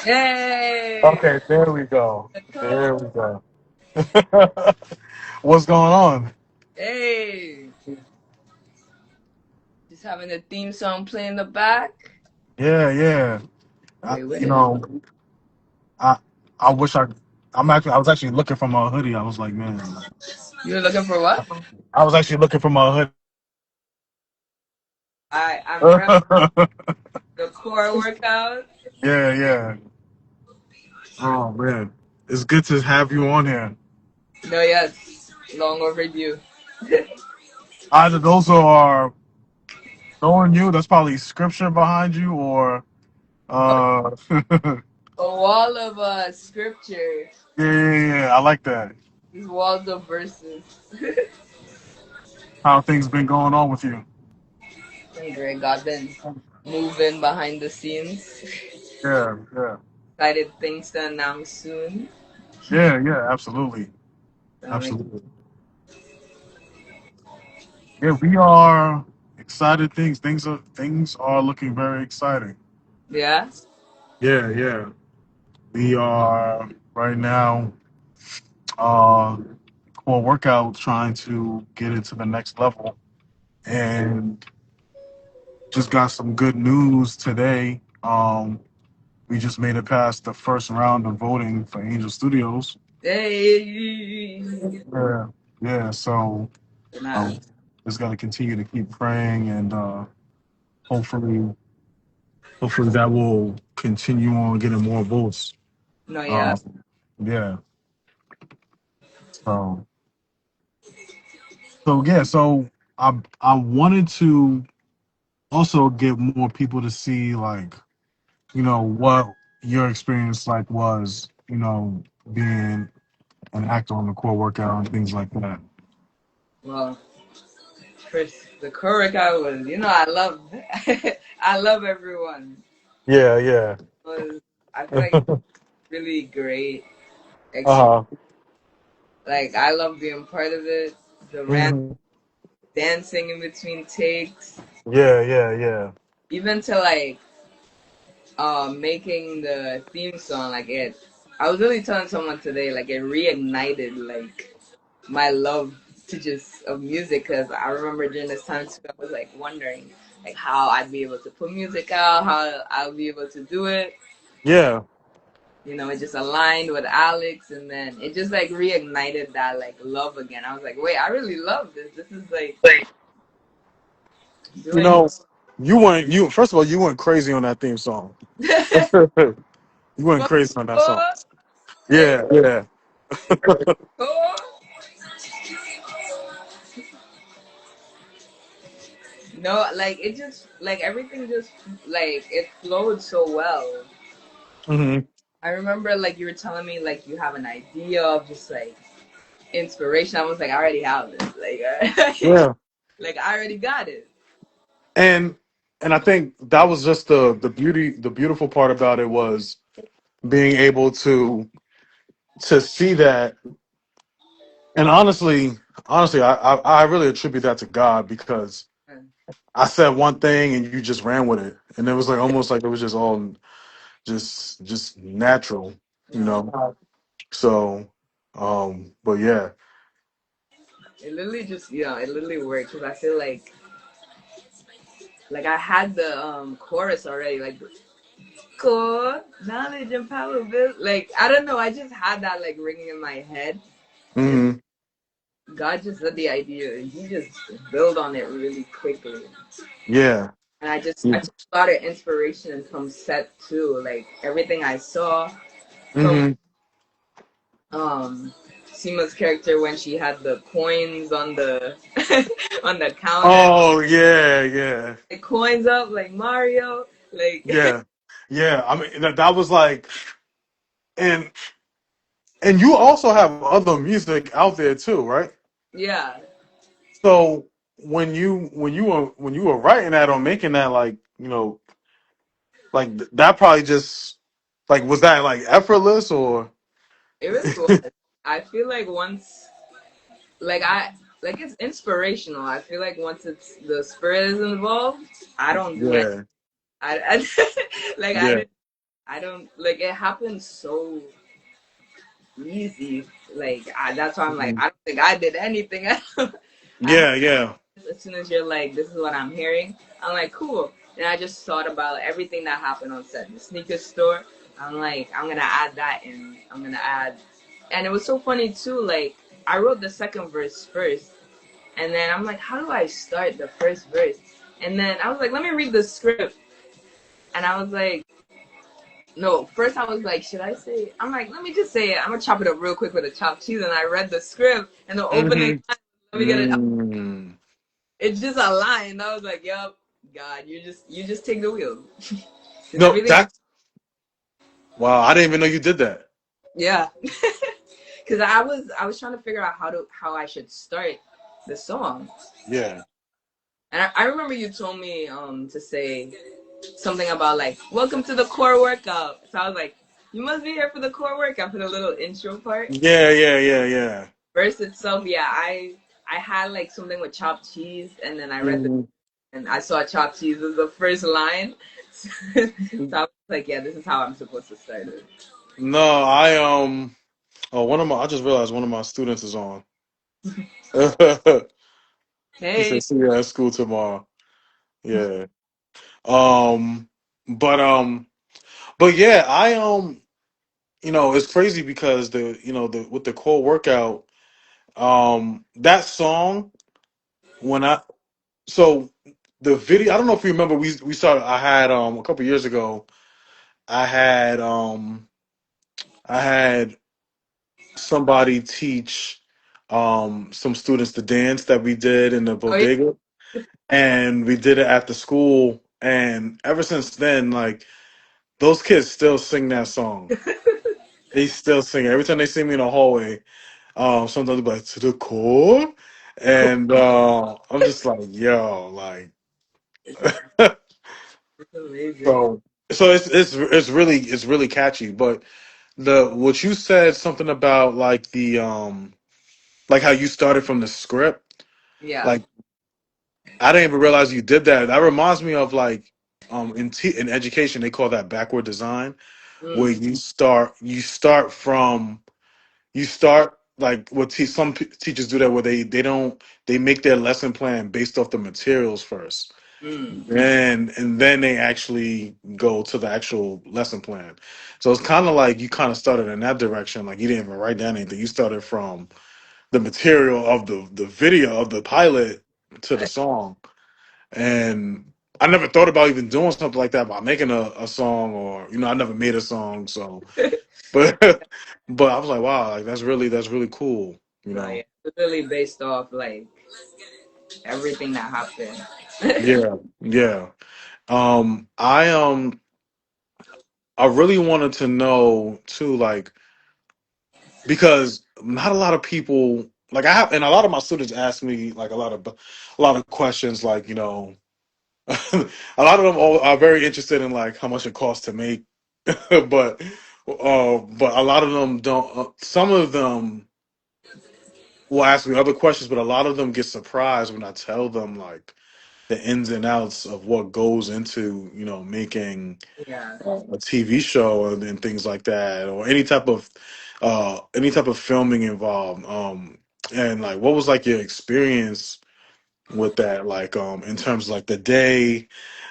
Hey, Okay, there we go. Nicole. There we go. What's going on? Hey, just having the theme song play in the back. Yeah, yeah. I, Wait, you wait. know, I I wish I was actually looking for my hoodie. I was like, man, You were looking for what? I was actually looking for my hoodie. I'm rep the core workout. Yeah, yeah. Oh man, it's good to have you on here. No, yes, long overdue. Either those are knowing you, that's probably scripture behind you, or yeah, A wall of scripture. yeah, yeah, yeah. I like that. These walls of verses. How things been going on with you? And Greg got been moving behind the scenes. Yeah, yeah, Excited things to announce soon. yeah, yeah. Absolutely, I'm like, absolutely. Yeah, we are excited. Things are looking very exciting. yeah. Yeah, yeah. We are right now uh core workout trying to get it to the next level, and just got some good news today. We just made it past the first round of voting for Angel Studios. Hey. Yeah, yeah. So Nah, um, just got to continue to keep praying, and hopefully, hopefully that will continue on getting more votes. no, yeah. Um, yeah. So so I wanted to also get more people to see like what your experience like was being an actor on the core workout and things like that. Well, first, the chorus I was, I love, I love everyone. Yeah, yeah. Was I feel like it's really great experience. Uh-huh. Like I love being part of it. The Hmm. dancing in between takes, Yeah, yeah, yeah. even to like making the theme song. Like it, I was really telling someone today, like it reignited like my love to just of music because I remember during this time too, I was like wondering like how I'd be able to put music out, how I'll be able to do it. Yeah. It just aligned with Alex, and then it just like reignited that like love again. I was like, wait, I really love this. This is like You doing. know, you first of all, you went crazy on that theme song. You went crazy on that song. Hey, Yeah, yeah. oh. No, like it just like everything just like it flowed so well. Hmm. I remember like you were telling me like you have an idea of just like inspiration. I was like, I already have this. Like, Yeah. like I already got it. And I think that was just the beautiful part about it was being able to see that. And honestly, I really attribute that to God because I said one thing and you just ran with it, and it was like almost like it was just all just natural, you No, know. So, but yeah, it literally just it literally worked because I feel like I had the chorus already, like core knowledge and power build. Like I don't know, I just had that like ringing in my head. And hmm, God just had the idea, and He just built on it really quickly. yeah, And I yeah, took a lot of inspiration from set too. Like everything I saw from hmm. um Seema's character when she had the coins on the on the counter, Oh yeah, yeah, the coins up like Mario. Like yeah, yeah. I mean, that was like, and you also have other music out there too, right? yeah, So when you were writing that or making that, like like that probably just like was that like effortless or it really was. I feel like once like I like it's inspirational. I feel like once it's the spirit is involved, I don't do it. yeah, I like I yeah, didn't. I don't like it happened so easy. Like that's why I'm like, Mhm. I don't think I did anything. I Yeah, yeah. as soon as you're like, this is what I'm hearing, I'm like, cool. And I just thought about everything that happened on set. The sneaker store. I'm like, I'm gonna add that in. I'm gonna add, and it was so funny too. Like I wrote the second verse first, and then I'm like, how do I start the first verse? And then I was like, let me read the script. And I was like, no, first I was like, should I say? I'm like, let me just say it. I'm gonna chop it up real quick with a chopped cheese. And I read the script and the opening Hmm. line, let me get it. Mm. It's just a line. I was like, yep, God, you just take the wheel. Because No, everything, that wow, I didn't even know you did that. yeah. Because I was trying to figure out how I should start the song. Yeah. And I remember you told me to say something about like welcome to the core workout. So I was like, you must be here for the core workout for the little intro part. Yeah, yeah, yeah, yeah. Verse itself, yeah, I had like something with chopped cheese, and then I read the Mhm. and I saw chopped cheese as the first line. So I was like, yeah, this is how I'm supposed to start it. No, oh, one of my I just realized one of my students is on. He Hey, said see you at school tomorrow. Yeah. Um but um but yeah, it's crazy because the with the core workout, that song when I so the video I don't know if you remember we started I had a couple years ago I had I had somebody teach some students the dance that we did in the oh yeah, bodega, and we did it at the school, and ever since then, like, those kids still sing that song. They still sing it every time they see me in the hallway. Sometimes they're like to the core, cool. and I'm just like, yo, like. It's, it's amazing. So it's really catchy. But the what you said something about like the like how you started from the script, Yeah. like I didn't even realize you did that. That reminds me of like in education they call that backward design, where Mm, you start like what teachers do that where they make their lesson plan based off the materials first. mm. And then they actually go to the actual lesson plan. So it's kind of like you kind of started in that direction. Like you didn't even write down anything. You started from the material of the video of the pilot to the song. And I never thought about even doing something like that by making a song, or I never made a song. So, but but I was like, wow, like that's really cool. You No, know? yeah, it's really based off like everything that happened. Yeah, yeah. I really wanted to know too, like because not a lot of people like I have, and a lot of my students ask me like a lot of questions, like a lot of them are very interested in like how much it costs to make, but a lot of them don't. Some of them will ask me other questions, but a lot of them get surprised when I tell them like the ins and outs of what goes into making Yeah, a TV show and things like that, or any type of filming involved. And like, what was like your experience with that? Like, in terms of like the day,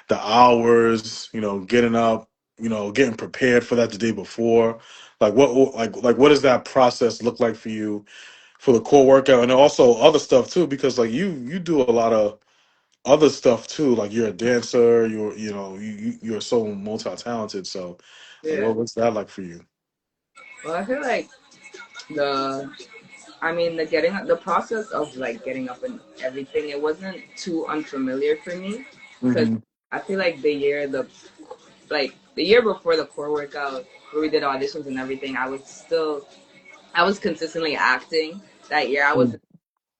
the hours, getting up, getting prepared for that the day before. Like what does that process look like for you for the core workout, and also other stuff too? Because like you do a lot of other stuff too. Like you're a dancer. You're so multi talented. So, like, yeah. what's that like for you? Well, I feel like the the process of like getting up and everything, it wasn't too unfamiliar for me because Hmm. I feel like the year before the core workout where we did auditions and everything, I was consistently acting that year. I was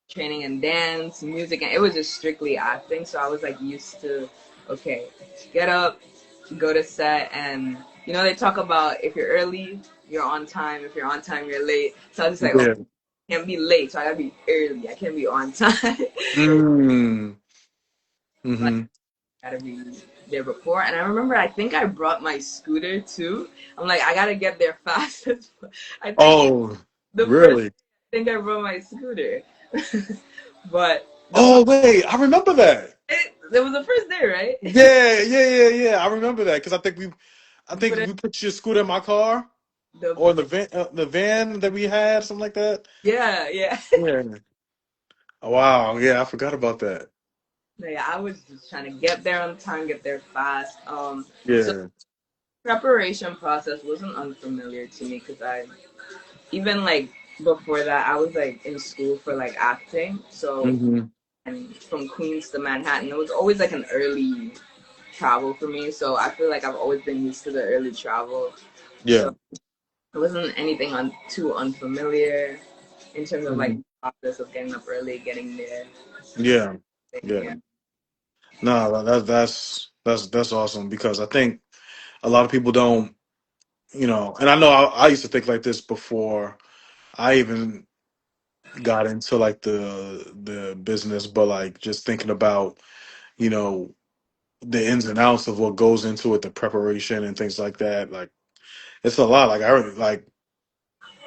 training in dance, music, and it was just strictly acting. So I was like used to, okay, get up, go to set, and they talk about if you're early, you're on time. If you're on time, you're late. So I was just like, oh, Yeah. I can't be late, so I gotta be early. I can't be on time. Mm. Like, Hmm. gotta be. there before, and I remember I think I brought my scooter too. I'm like, I gotta get there fast. I think Oh, the first really? I think I brought my scooter, but Oh, wait, I remember that. it was the first day, right? Yeah, yeah, yeah, yeah. I remember that because I You put think it we put your scooter in my car the or the van that we had, something like that. yeah, yeah. Yeah. Oh, wow. Yeah, I forgot about that. No, yeah, I was just trying to get there on time, get there fast. So Yeah. preparation process wasn't unfamiliar to me because I even like before that I was like in school for like acting. So Hmm. and from Queens to Manhattan, it was always like an early travel for me. So I feel like I've always been used to the early travel. So Yeah. it wasn't anything too unfamiliar in terms of like Hmm. the process of getting up early, getting there. Yeah. Yeah, Yeah. No, that's awesome because I think a lot of people don't, and I know I used to think like this before I even got into like the business, but like just thinking about, you know, the ins and outs of what goes into it, the preparation and things like that. Like it's a lot. Like I already like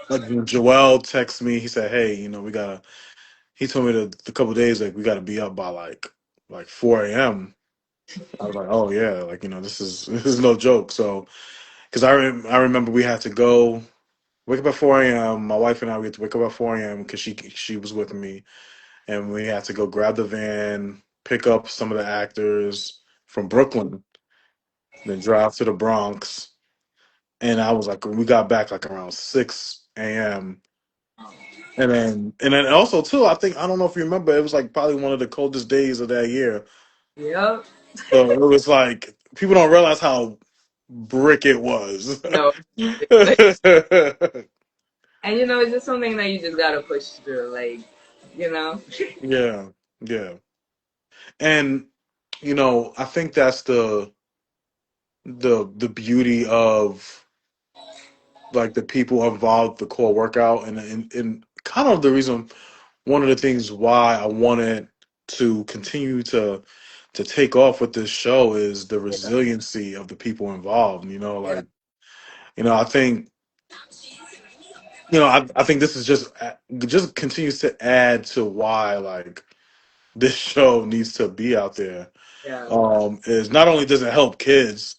when Joel texted me, he said, "Hey, we gotta." He told me the couple days like we gotta be up by like 4 a.m. I was like, "Oh yeah, like this is this is no joke." So because I remember we had to go wake up at 4 a.m. My wife and I we had to wake up at 4 a.m. because she was with me, and we had to go grab the van, pick up some of the actors from Brooklyn, then drive to the Bronx. And I was like, we got back like around 6 a.m. And then also too, I don't know if you remember, it was like probably one of the coldest days of that year. yep. So it was like people don't realize how brick it was. No, and it's just something that you just gotta push through, like you know. Yeah, yeah. And I think that's the beauty of like the people involved the core workout and kind of the reason one of the things why I wanted to continue to take off with this show is the Yeah, resiliency of the people involved. yeah, Like I think I think this is just continues to add to why like this show needs to be out there. yeah, Is not only does it help kids,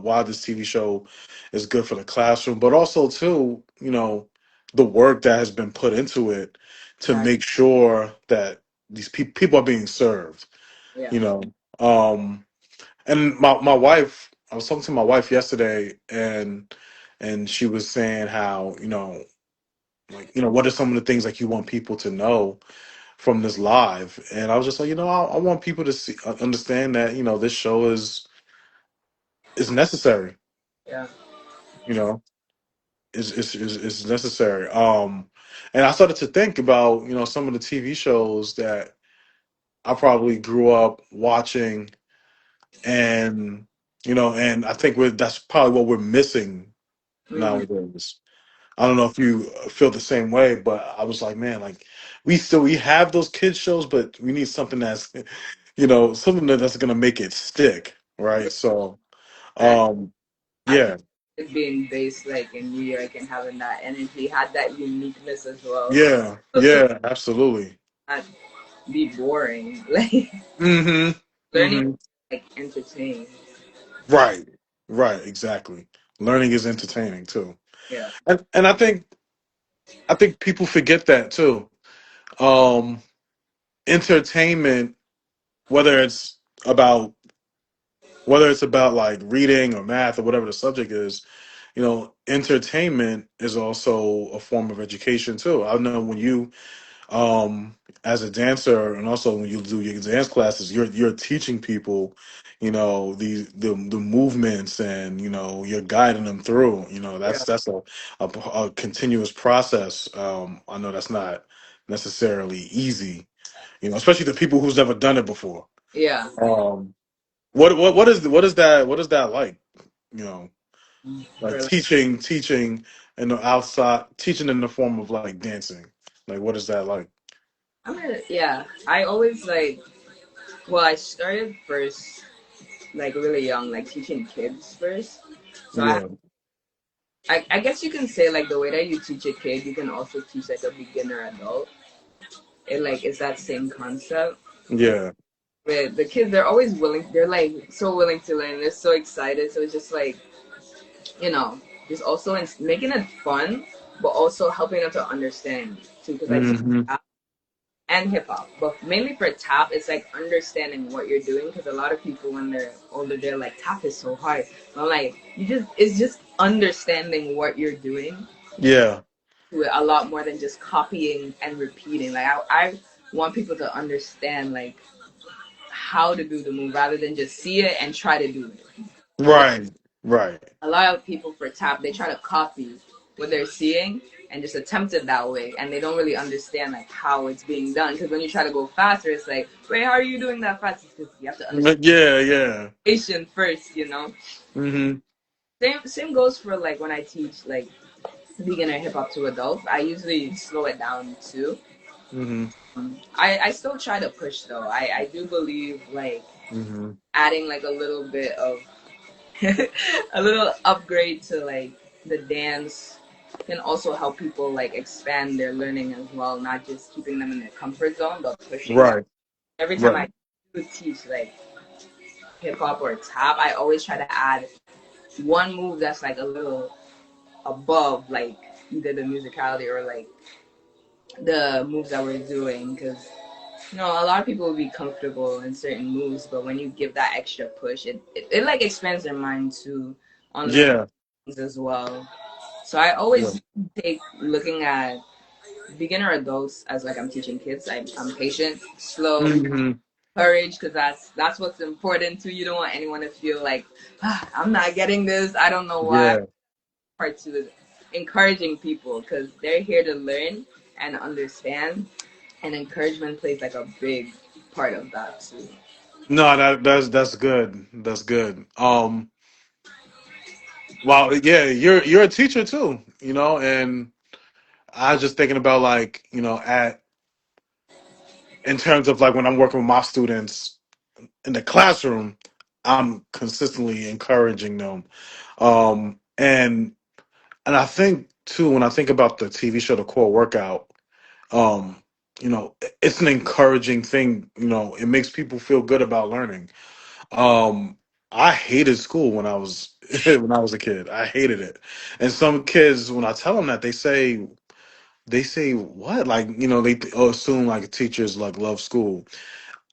why this TV show is good for the classroom, but also too, the work that has been put into it to exactly. make sure that these people are being served, Yeah, you know. Um, and my wife, I was talking to my wife yesterday, and she was saying how, like, what are some of the things like you want people to know from this live? And I was just like, I want people to see, understand that, this show is necessary. yeah, You know, is necessary. And I started to think about some of the TV shows that I probably grew up watching, and and I think that's probably what we're missing hmm, nowadays. I don't know if you feel the same way, but I was like, man, like we have those kids shows, but we need something that's something that's gonna make it stick, yeah. right? So, And um, I think yeah, it being based like in New York and having that energy had that uniqueness as well. yeah, To yeah, absolutely. not be boring, like Mm-hmm. learning, Mm-hmm. like entertain. Right. Right. Exactly. Learning is entertaining too, Yeah, and I think people forget that too. Um, Entertainment, whether it's about whether it's about like reading or math or whatever the subject is, entertainment is also a form of education too. I know when you as a dancer and also when you do your dance classes, you're teaching people the movements, and you're guiding them through. yeah, That's a continuous process. I know that's not necessarily easy, especially the people who's never done it before. yeah. um what is that like, you know like For like, teaching in the outside, teaching in the form of like dancing, like what is that like? yeah. I always like. Well, I started first. like really young, like teaching kids first. So Yeah. I guess you can say like the way that you teach a kid, you can also teach like a beginner adult. It like it's that same concept. Yeah. But the kids, they're always willing. They're like so willing to learn. They're so excited. So it's just like you know, just also making it fun, but also helping them to understand too. Because I teach Hmm. tap and hip hop, but mainly for tap, it's like understanding what you're doing. Because a lot of people, when they're older, they're like, tap is so hard. I'm like, it's just understanding what you're doing Yeah. to it a lot more than just copying and repeating. Like I want people to understand like how to do the move rather than just see it and try to do it. Because Right. Right. a lot of people for tap, they try to copy what they're seeing and just attempt it that way, and they don't really understand like how it's being done. Because when you try to go faster, it's like, wait, how are you doing that fast? Because you have to understand Yeah. Yeah. patient first, you know. Hmm. Same goes for like when I teach like beginner hip hop to adults. I usually slow it down too. Hmm. I still try to push though. I do believe like Hmm. adding like a little bit of a little upgrade to like the dance can also help people like expand their learning as well, not just keeping them in their comfort zone, but pushing them. Right. Every time Right. I do teach like hip hop or tap, I always try to add one move that's like a little above like either the musicality or like the moves that we're doing because a lot of people will be comfortable in certain moves, but when you give that extra push, it like expands their mind too on learning Yeah. things as well. So I Yeah. always take looking at beginner adults as like I'm teaching kids. I'm patient, slow, Hmm. courage, because that's what's important too. You don't want anyone to feel like I'm not getting this. I don't know why. Yeah. Part two is encouraging people because they're here to learn and understand, and encouragement plays like a big part of that too. No, that's good. That's good. Well, yeah, you're a teacher too, and I was just thinking about like, at in terms of like when I'm working with my students in the classroom, I'm consistently encouraging them. And I think too when I think about the TV show The Core Workout, um, it's an encouraging thing. It makes people feel good about learning. Um, I hated school when I was when I was a kid. I hated it. And some kids, when I tell them that, they say what? Like, they assume like teachers like love school.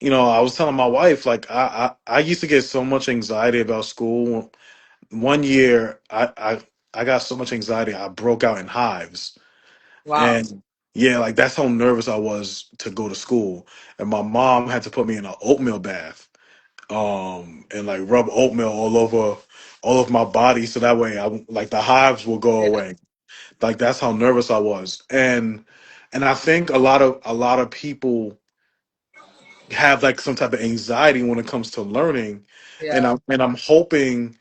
I was telling my wife like I used to get so much anxiety about school. One year, I got so much anxiety I broke out in hives. Wow. And yeah, like that's how nervous I was to go to school. And my mom had to put me in an oatmeal bath, and like rub oatmeal all over my body so that way I like the hives will go Yeah. away. Like that's how nervous I was. And I think a lot of people have like some type of anxiety when it comes to learning. And Yeah. I'm hoping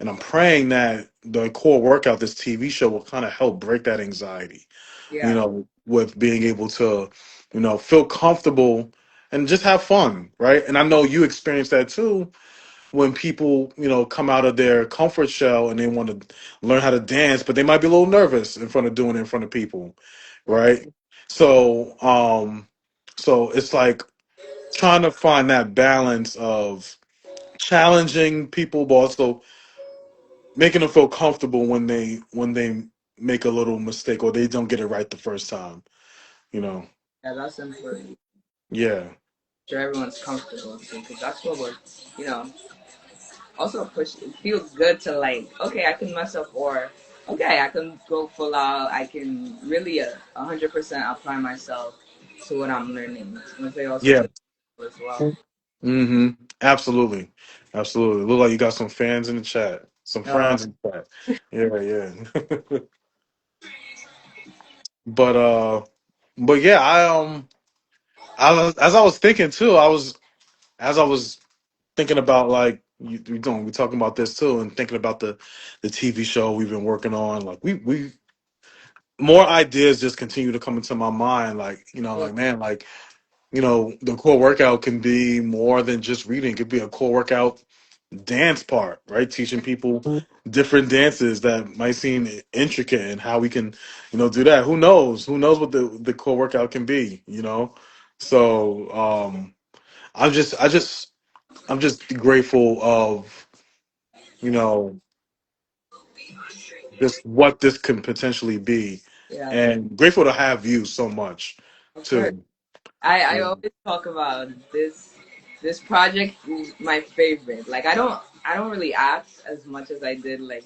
and I'm praying that the core workout, this TV show, will kind of help break that anxiety, Yeah. with being able to, feel comfortable and just have fun, right? And I know you experience that too when people, come out of their comfort shell and they want to learn how to dance, but they might be a little nervous in front of doing it in front of people, Right. right? So it's like trying to find that balance of challenging people, but also making them feel comfortable when they make a little mistake or they don't get it right the first time. You know, Yeah, that's important. yeah, Sure, everyone's comfortable too, because that's what we're, you know, also push. It feels good to like, okay, I can mess up, or okay, I can go full out. I can really 100% apply myself to what I'm learning. Which they also yeah. feel as well. Mm-hmm. Absolutely, absolutely. Look like you got some fans in the chat, some Uh, friends in the chat. Yeah, yeah. but uh, but yeah, as I was thinking too, as I was thinking about like we talking about this too, and thinking about the TV show we've been working on. Like we more ideas just continue to come into my mind. Like yeah, like man, like the core workout can be more than just reading. It could be a core workout dance part, right? Teaching people different dances that might seem intricate and how we can, do that. Who knows? Who knows what the core workout can be? So I'm just grateful of, you know, this what this can potentially be, Yeah, and grateful to have you so much of course. too. I Yeah. always talk about this project is my favorite. Like I don't really act as much as I did like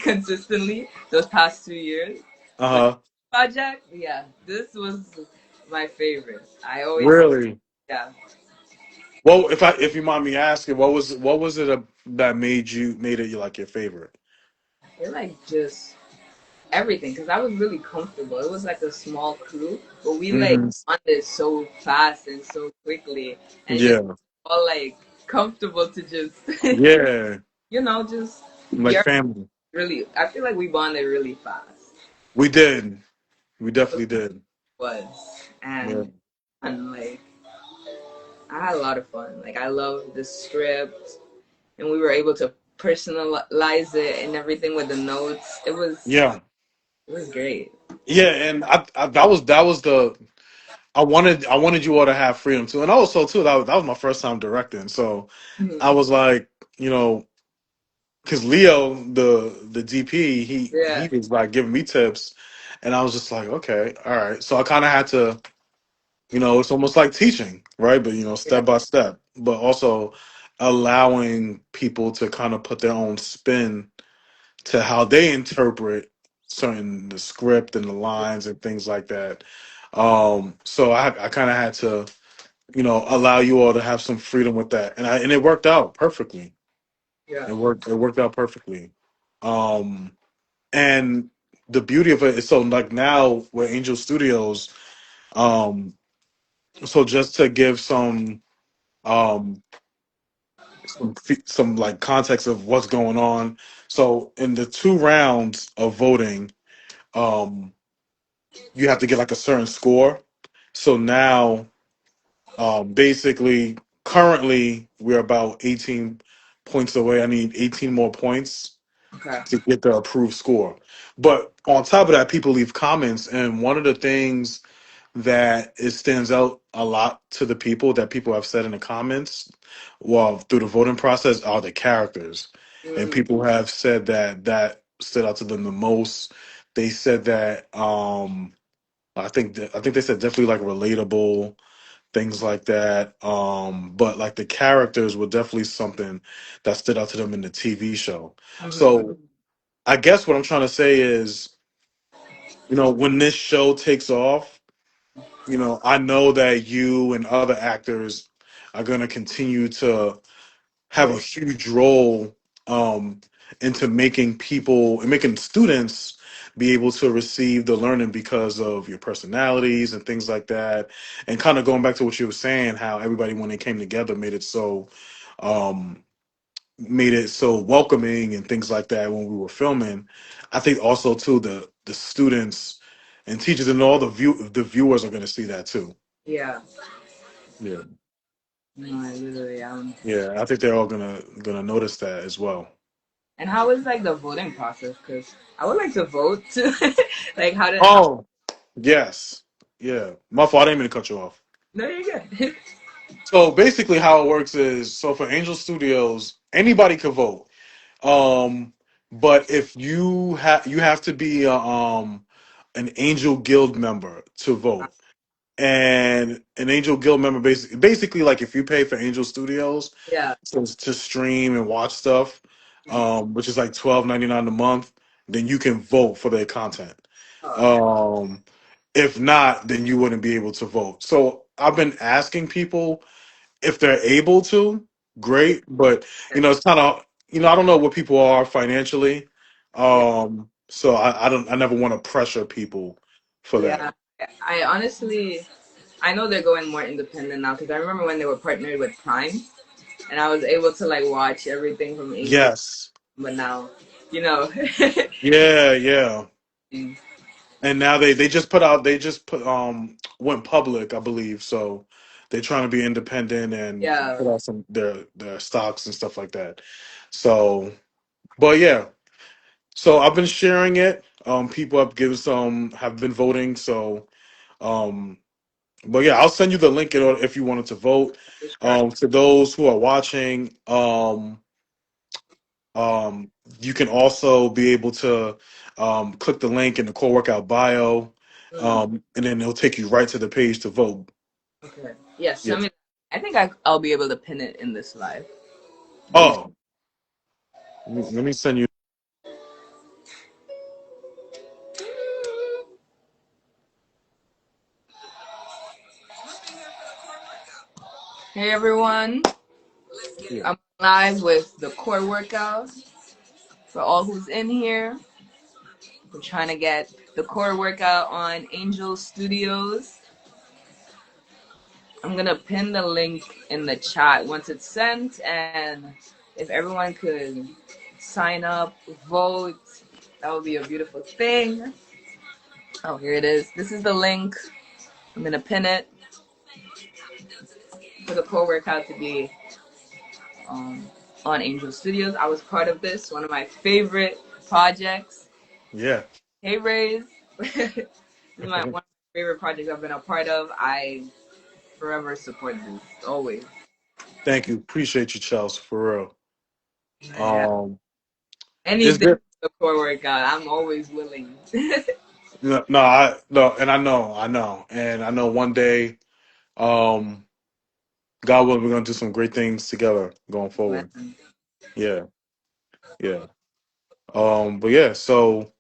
consistently those past 2 years. But Uh-huh. project, yeah, this was my favorite. I always Really? yeah. Well, if you mind me asking, what was it that made it like your favorite? It like just everything because I was really comfortable. It was like a small crew, but we like Hmm. bonded so fast and so quickly, and it just Yeah. all like comfortable to just Yeah. just be Like family. really. I feel like we bonded really fast. We did. We It definitely did. was Yeah. and like I had a lot of fun. Like I love the script, and we were able to personalize it and everything with the notes. It was Yeah. it was great. Yeah, and I that was the I wanted you all to have freedom too, and also too that was my first time directing, so Mhm. I was like, because Leo, the DP, he Yeah, was like giving me tips, and I was just like, okay, all right. So I kind of had to, it's almost like teaching, right? But yeah, step by step, but also allowing people to kind of put their own spin to how they interpret certain the script and the lines and things like that. So I kind of had to, allow you all to have some freedom with that, and it worked out perfectly. yeah, It worked out perfectly. Um, and the beauty of it is, so like now with Angel Studios, um, so just to give um some like context of what's going on. So in the 2 rounds of voting, um, you have to get like a certain score. So now, basically, currently we're about 18 points away. I need 18 more points okay, to get the approved score. But on top of that, people leave comments, and one of the things that it stands out a lot to the people that people have said in the comments, well, through the voting process, are the characters, and mm, people have said that that stood out to them the most. They said that, I think they said definitely like relatable things like that. But like the characters were definitely something that stood out to them in the TV show. hmm, So I guess what I'm trying to say is, when this show takes off, I know that you and other actors are going to continue to have yeah, a huge role, into making people and making students be able to receive the learning because of your personalities and things like that. And kind of going back to what you were saying, how everybody, when they came together, um, made it so welcoming and things like that when we were filming. I think also too the students and teachers and all the viewers are going to see that too. yeah. Yeah, No, I literally yeah. I think they're all gonna notice that as well. And how was like the voting process? Because I would like to vote too. Like how? Oh, yes, yeah. My fault. I didn't mean to cut you off. No, you're good. So basically, how it works is, so for Angel Studios, anybody can vote. Um, but if you have to be an Angel Guild member to vote. And an Angel Guild member, basically like if you pay for Angel Studios Yeah. to stream and watch stuff, which is like $12.99 a month, then you can vote for their content. Oh, okay. Um, if not, then you wouldn't be able to vote. So I've been asking people if they're able to, great, but it's kind of, I don't know what people are financially. Yeah. So I never want to pressure people for that. Yeah. I honestly, I know they're going more independent now because I remember when they were partnered with Prime, and I was able to like watch everything from Angel. Yes. But now, you know. Yeah, yeah. Mm. And now they just put went public, I believe. So they're trying to be independent and Yeah, put out some their stocks and stuff like that. So, but yeah, so I've been sharing it. People have been voting. So, um, but yeah, I'll send you the link in order if you wanted to vote. for sure. To those who are watching, um, you can also be able to click the link in the core workout bio, Mm, and then it'll take you right to the page to vote. okay. Yeah, Yeah. send me. I think I'll be able to pin it in this live. Let me. Oh, let me send you. Hey everyone, Yeah. I'm live with the core workout for all who's in here. We're trying to get the core workout on Angel Studios. I'm gonna pin the link in the chat once it's sent, and if everyone could sign up, vote, that would be a beautiful thing. Oh, here it is. This is the link. I'm gonna pin it for the core workout to be um, on Angel Studios. I was part of this, one of my favorite projects. Yeah. Hey, Rays. This is one of my favorite projects I've been a part of. I forever support this, always. Thank you. Appreciate you, Chelsea, for real. Yeah, Um, is anything there? for the core workout, I'm always willing. No, no, I no, and and I know one day, um, God willing, we're gonna do some great things together going forward. Man. Yeah, yeah. But yeah, so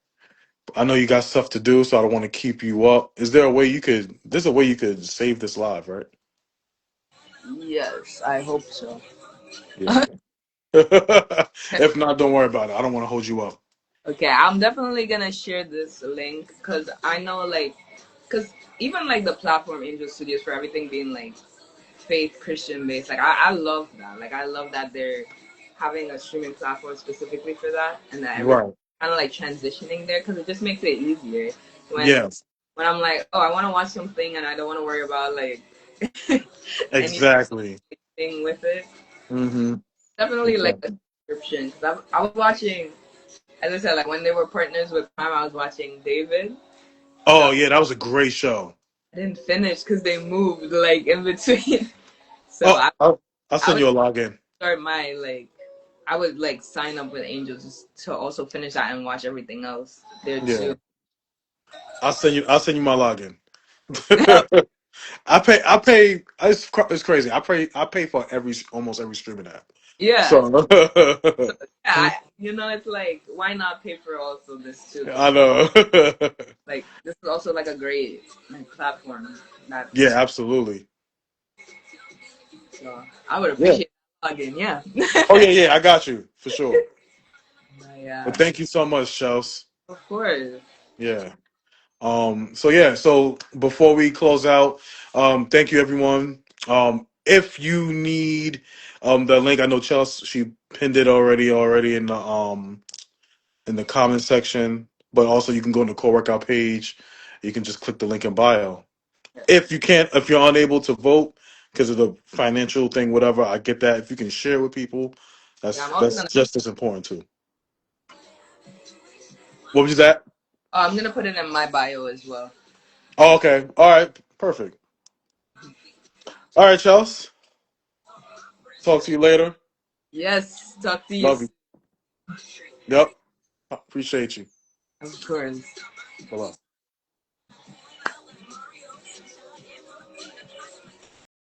I know you got stuff to do, so I don't want to keep you up. Is there a way you could? There's a way you could save this live, right? Yes, I hope so. Yeah. If not, don't worry about it. I don't want to hold you up. Okay, I'm definitely gonna share this link because I know, like, because even like the platform Angel Studios for everything being like faith Christian based, like I love that. Like I love that they're having a streaming platform specifically for that, and that everything Right. kind of like transitioning there because it just makes it easier when Yes. I'm like, oh, I want to watch something and I don't want to worry about like Exactly. anything with it. Mm-hmm. Definitely like a Exactly. subscription because I was watching, as I said, like when they were partners with Prime, I was watching David. So Oh yeah, that was a great show. I didn't finish because they moved like in between. So Oh, I'll I send would you a login. start my like I would like sign up with Angels just to also finish that and watch everything else there Yeah, too. I'll send you my login. I pay. It's crazy. I pay for almost every streaming app. Yeah. So So, yeah, it's like why not pay for also this too? Because I know. like this is also like a great like platform. Yeah, That's absolutely. so I would Yeah. appreciate login. Yeah. Oh yeah, yeah. I got you for sure. But Yeah. thank you so much, Chels. Of course. Yeah. So yeah, so before we close out, thank you everyone. If you need the link, I know Chelsea she pinned it already in the comment section, but also you can go on the core workout page. You can just click the link in bio. If you're unable to vote because of the financial thing, whatever, I get that. If you can share with people, Yeah, I'm also that's gonna just as important too. What was that? I'm gonna put it in my bio as well. Oh, okay. All right. Perfect. All right, Chelsea. Talk to you later. Yes, talk to you Love soon. you. Yep. Appreciate you. Of course. Bye.